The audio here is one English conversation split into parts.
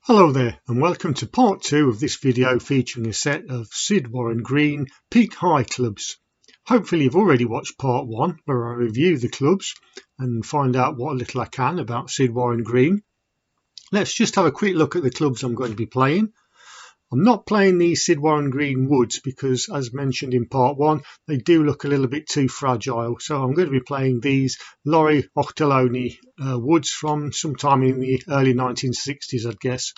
Hello there and welcome to part 2 of this video featuring a set of Sid Warren Green peak high clubs. Hopefully you've already watched part 1 where I review the clubs and find out what little I can about Sid Warren Green. Let's just have a quick look at the clubs I'm going to be playing. I'm not playing these Sid Warren Green woods because, as mentioned in part 1, they do look a little bit too fragile, so I'm going to be playing these Laurie Auchterlonie woods from sometime in the early 1960s, I'd guess.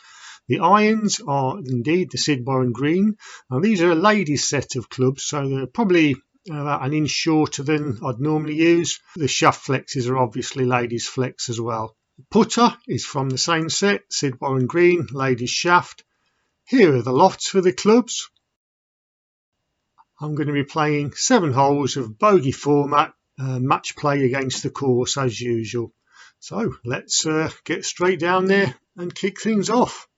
The irons are indeed the Sid Warren Green. Now these are a ladies set of clubs, so they're probably about an inch shorter than I'd normally use. The shaft flexes are obviously ladies flex as well. The putter is from the same set, Sid Warren Green, ladies shaft. Here are the lofts for the clubs. I'm going to be playing 7 holes of bogey format, match play against the course as usual. So let's get straight down there and kick things off.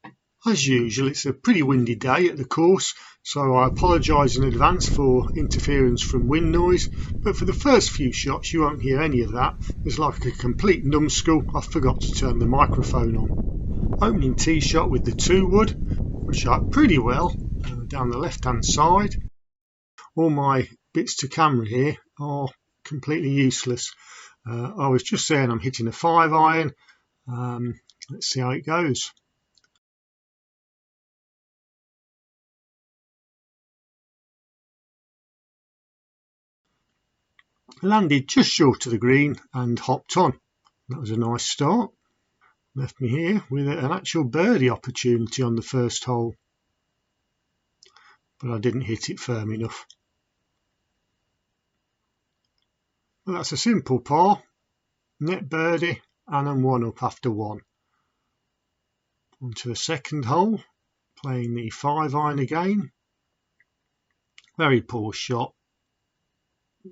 As usual, it's a pretty windy day at the course, so I apologise in advance for interference from wind noise, but for the first few shots you won't hear any of that. It's like a complete numbskull. I forgot to turn the microphone on. Opening tee shot with the 2 wood, which shot pretty well down the left hand side. All my bits to camera here are completely useless. I was just saying I'm hitting a 5 iron. Let's see how it goes. Landed just short of the green and hopped on. That was a nice start. Left me here with an actual birdie opportunity on the first hole, but I didn't hit it firm enough. Well, that's a simple par, net birdie, and I'm 1 up after 1. On to the second hole, playing the 5 iron again. Very poor shot,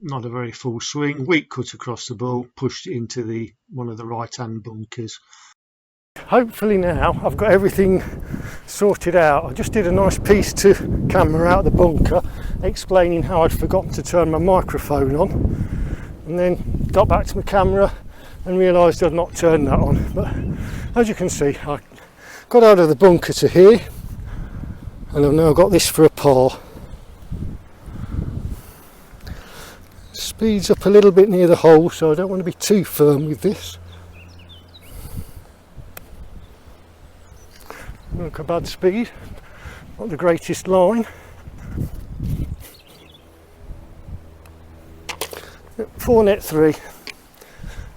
not a very full swing, weak cut across the ball, pushed it into one of the right hand bunkers. Hopefully now I've got everything sorted out. I just did a nice piece to camera out of the bunker explaining how I'd forgotten to turn my microphone on, and then got back to my camera and realised I'd not turned that on. But as you can see, I got out of the bunker to here and I've now got this for a par. Speeds up a little bit near the hole, so I don't want to be too firm with this. Look, a bad speed, not the greatest line. 4 net 3,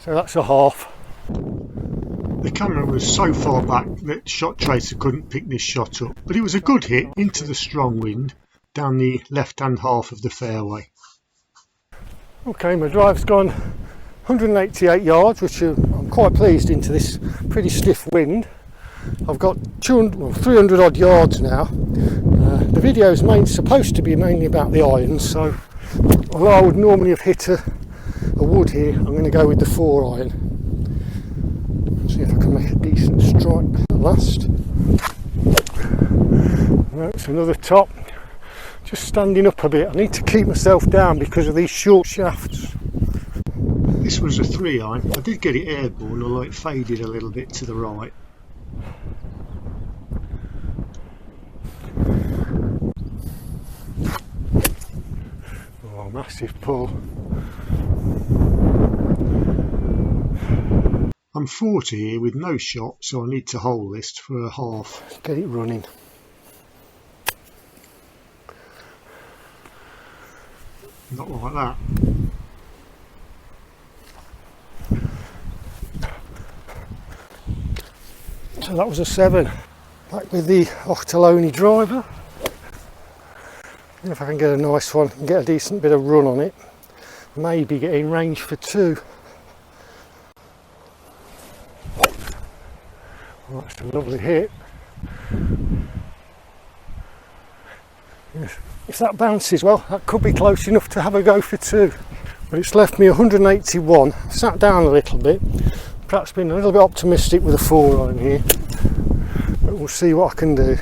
so that's a half. The camera was so far back that Shot Tracer couldn't pick this shot up, but it was a good hit into the strong wind down the left hand half of the fairway. Okay, my drive's gone 188 yards, which I'm quite pleased into this pretty stiff wind. I've got 300 odd yards now. The video is supposed to be mainly about the irons, so although I would normally have hit a wood here, I'm going to go with the 4 iron. See if I can make a decent strike at last. That's another top. Just standing up a bit. I need to keep myself down because of these short shafts. This was a 3 iron. I did get it airborne, although it faded a little bit to the right. Oh, massive pull. I'm 40 here with no shot, so I need to hole this for a half. Get it running. Not like that. So that was a 7. Back with the Auchterlonie driver. If I can get a nice one and get a decent bit of run on it, maybe get in range for 2. Well, that's a lovely hit. If that bounces well, that could be close enough to have a go for 2. But it's left me 181. Sat down a little bit. Perhaps been a little bit optimistic with a 4 iron here. But we'll see what I can do.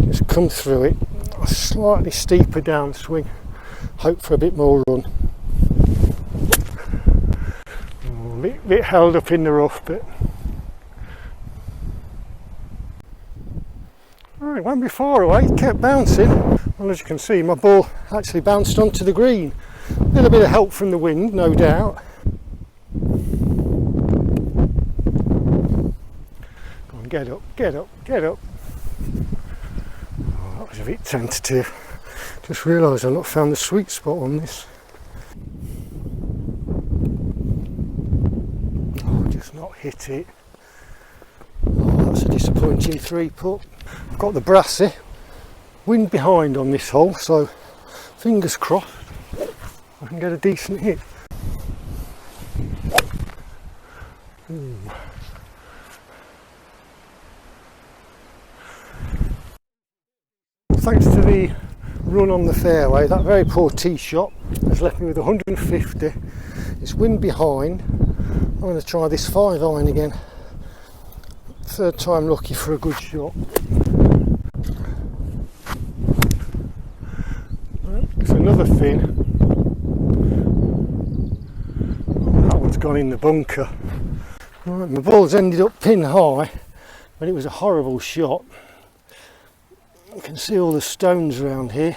Just come through it. A slightly steeper downswing. Hope for a bit more run. A bit held up in the rough, but Right, it won't be far away, it kept bouncing. Well, as you can see, my ball actually bounced onto the green. A little bit of help from the wind, no doubt. Go on, get up, get up, get up. Oh, that was a bit tentative. Just realised I've not found the sweet spot on this. Oh, just not hit it. Oh, that's a disappointing 3-putt. I've got the brassy. Wind behind on this hole, so fingers crossed I can get a decent hit. Ooh. Thanks to the run on the fairway, that very poor tee shot has left me with 150. It's wind behind. I'm going to try this 5-iron again. Third time lucky for a good shot. It's another thin. That one's gone in the bunker. Right, my ball's ended up pin high, but it was a horrible shot. You can see all the stones around here.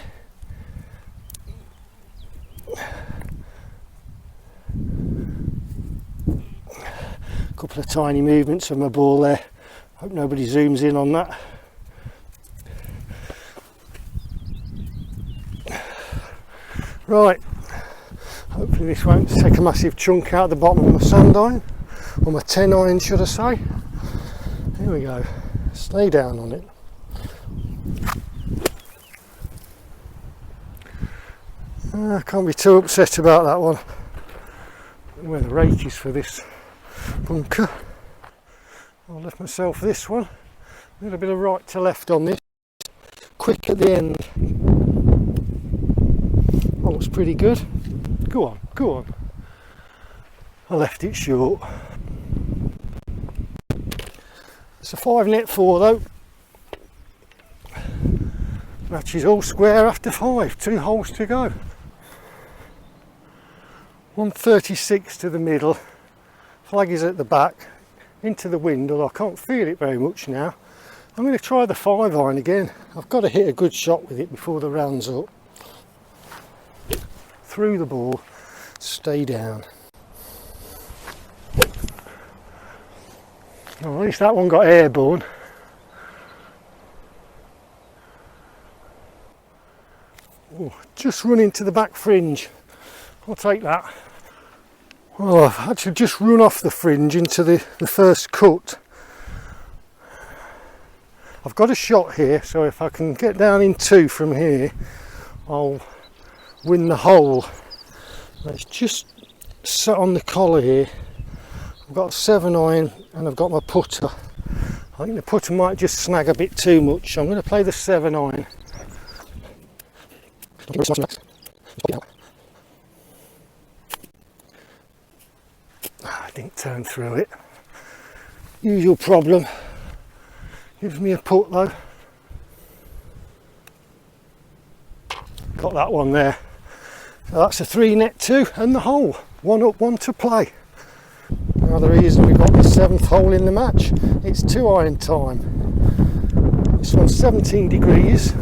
A couple of tiny movements of my ball there. Hope nobody zooms in on that. Right, hopefully this won't take a massive chunk out the bottom of my sand iron, or my 10-iron should I say. Here we go, stay down on it. I can't be too upset about that one. I don't know where the rake is for this bunker. I'll left myself this one. A little bit of right to left on this. Quick at the end. That looks pretty good. Go on, go on. I left it short. It's a 5-net 4 though. Match is all square after 5. 2 holes to go. 136 to the middle. Flag is at the back. Into the wind, although I can't feel it very much now. I'm going to try the 5-iron again. I've got to hit a good shot with it before the round's up. Through the ball, stay down. Well, at least that one got airborne. Oh, just run into the back fringe. I'll take that. Well, I've actually just run off the fringe into the first cut. I've got a shot here, so if I can get down in 2 from here, I'll win the hole. It's just sat on the collar here. I've got a 7-iron and I've got my putter. I think the putter might just snag a bit too much, so I'm going to play the 7-iron. I didn't turn through it. Usual problem. Gives me a putt though. Got that one there. So that's a 3-net 2 and the hole. 1 up, 1 to play. Another reason we've got the 7th hole in the match. It's 2-iron time. This one's 17 degrees.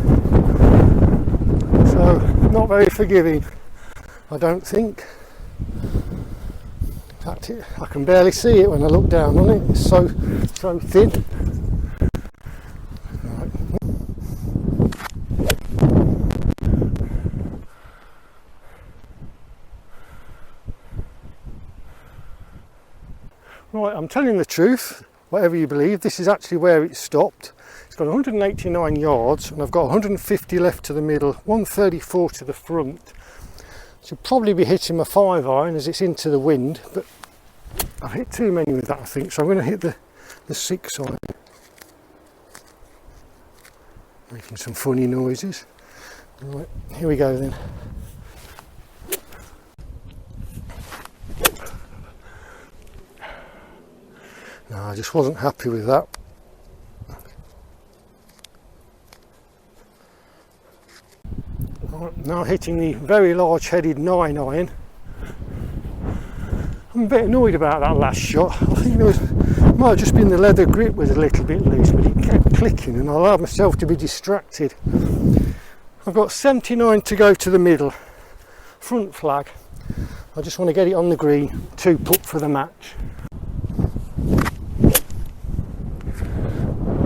So not very forgiving, I don't think. In fact, I can barely see it when I look down on it. It's so thin. Right, I'm telling the truth, whatever you believe, this is actually where it stopped. It's got 189 yards and I've got 150 left to the middle, 134 to the front. Should probably be hitting my 5-iron as it's into the wind, but I've hit too many with that I think, so I'm going to hit the 6-iron. Making some funny noises. Right, here we go then. No, I just wasn't happy with that. Right, now hitting the very large headed 9-iron. I'm a bit annoyed about that last shot. I think might have just been the leather grip was a little bit loose, but it kept clicking and I'll allow myself to be distracted. I've got 79 to go to the middle, front flag. I just want to get it on the green, 2 putt for the match.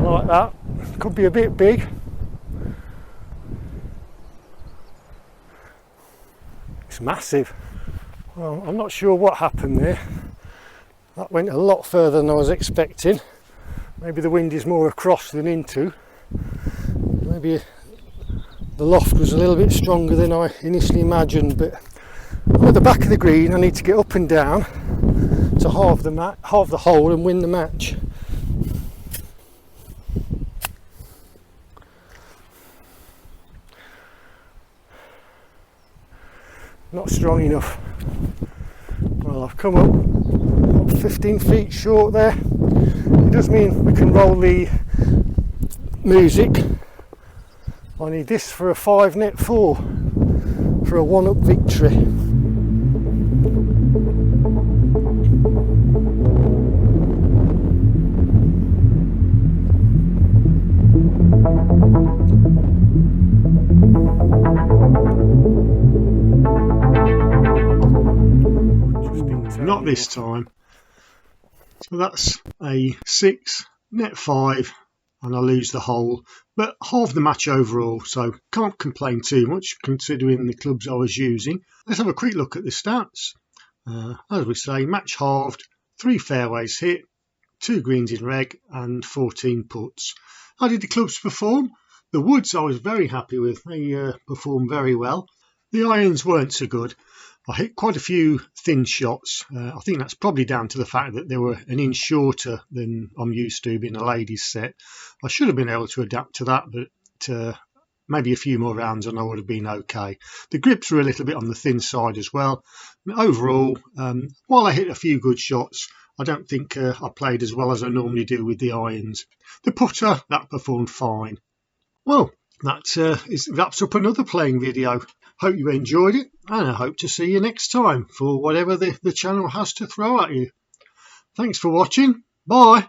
Like that, could be a bit big. It's massive. Well, I'm not sure what happened there. That went a lot further than I was expecting. Maybe the wind is more across than into. Maybe the loft was a little bit stronger than I initially imagined, but I'm at the back of the green. I need to get up and down to halve the hole and win the match. Not strong enough. Well, I've come up 15 feet short there. It does mean we can roll the music. I need this for a 5 net 4 for a 1-up victory. Not this time. So that's a 6 net 5 and I lose the hole, but half the match overall, so can't complain too much considering the clubs I was using. Let's have a quick look at the stats. As we say, match halved, 3 fairways hit, 2 greens in reg and 14 putts. How did the clubs perform? The woods I was very happy with, they performed very well. The irons weren't so good. I hit quite a few thin shots. I think that's probably down to the fact that they were an inch shorter than I'm used to being a ladies set. I should have been able to adapt to that, but maybe a few more rounds and I would have been okay. The grips were a little bit on the thin side as well. Overall, while I hit a few good shots, I don't think I played as well as I normally do with the irons. The putter, that performed fine. Well, that wraps up another playing video. Hope you enjoyed it, and I hope to see you next time for whatever the channel has to throw at you. Thanks for watching. Bye.